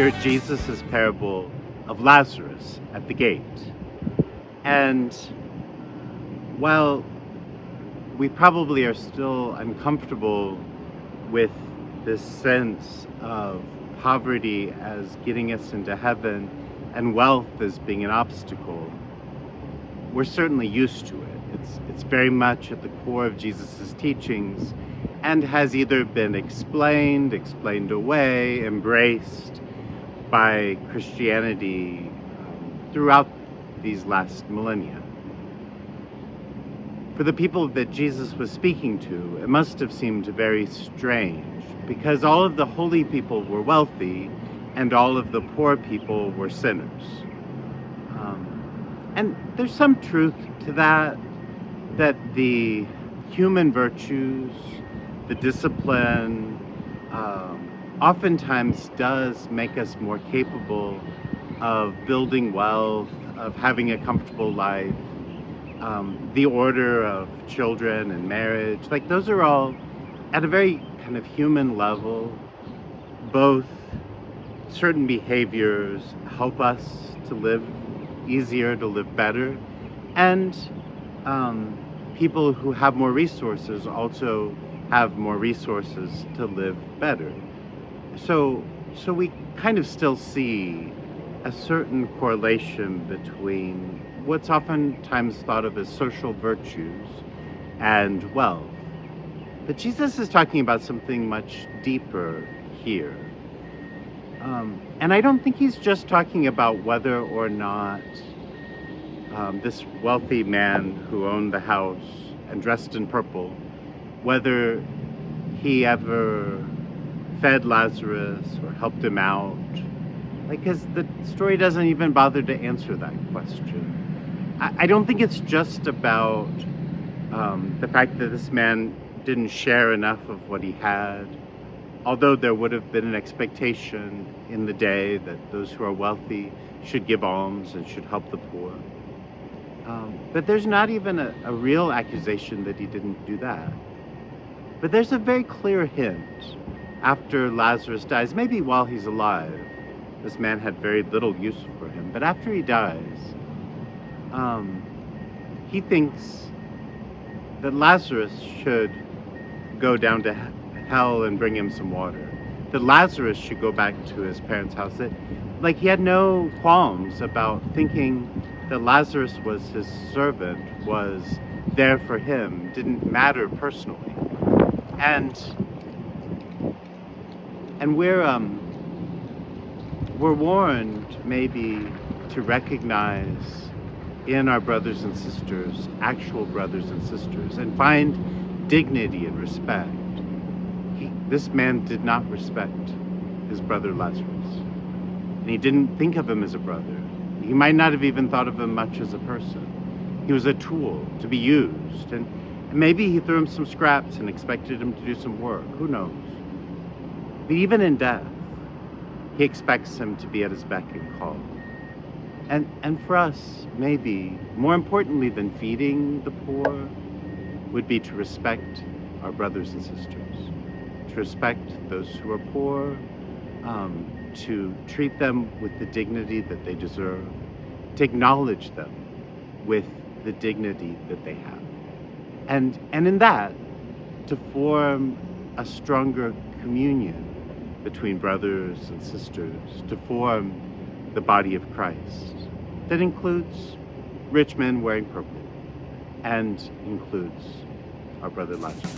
hear Jesus' parable of Lazarus at the gate. And while we probably are still uncomfortable with this sense of poverty as getting us into heaven and wealth as being an obstacle, we're certainly used to it. It's very much at the core of Jesus' teachings and has either been explained away, embraced by Christianity throughout these last millennia. For the people that Jesus was speaking to, it must have seemed very strange because all of the holy people were wealthy and all of the poor people were sinners. And there's some truth to that the human virtues, the discipline, oftentimes does make us more capable of building wealth, of having a comfortable life, the order of children and marriage. Like, those are all, at a very kind of human level, both certain behaviors help us to live easier, to live better, and people who have more resources also have more resources to live better. So we kind of still see a certain correlation between what's oftentimes thought of as social virtues and wealth. But Jesus is talking about something much deeper here. And I don't think he's just talking about whether or not this wealthy man who owned the house and dressed in purple, whether he ever fed Lazarus or helped him out. Because the story doesn't even bother to answer that question. I don't think it's just about the fact that this man didn't share enough of what he had, although there would have been an expectation in the day that those who are wealthy should give alms and should help the poor. But there's not even a real accusation that he didn't do that. But there's a very clear hint after Lazarus dies, maybe while he's alive. This man had very little use for him, but after he dies, he thinks that Lazarus should go down to hell and bring him some water. That Lazarus should go back to his parents' house. That, like, he had no qualms about thinking that Lazarus was his servant, was there for him, didn't matter personally. And we're warned maybe to recognize in our brothers and sisters, actual brothers and sisters, and find dignity and respect. This man did not respect his brother Lazarus, and he didn't think of him as a brother. He might not have even thought of him much as a person. He was a tool to be used, and maybe he threw him some scraps and expected him to do some work. Who knows? But even in death, he expects him to be at his beck and call. And for us, maybe more importantly than feeding the poor would be to respect our brothers and sisters, to respect those who are poor, to treat them with the dignity that they deserve, to acknowledge them with the dignity that they have. And in that, to form a stronger communion between brothers and sisters, to form the body of Christ that includes rich men wearing purple and includes our brother Lazarus.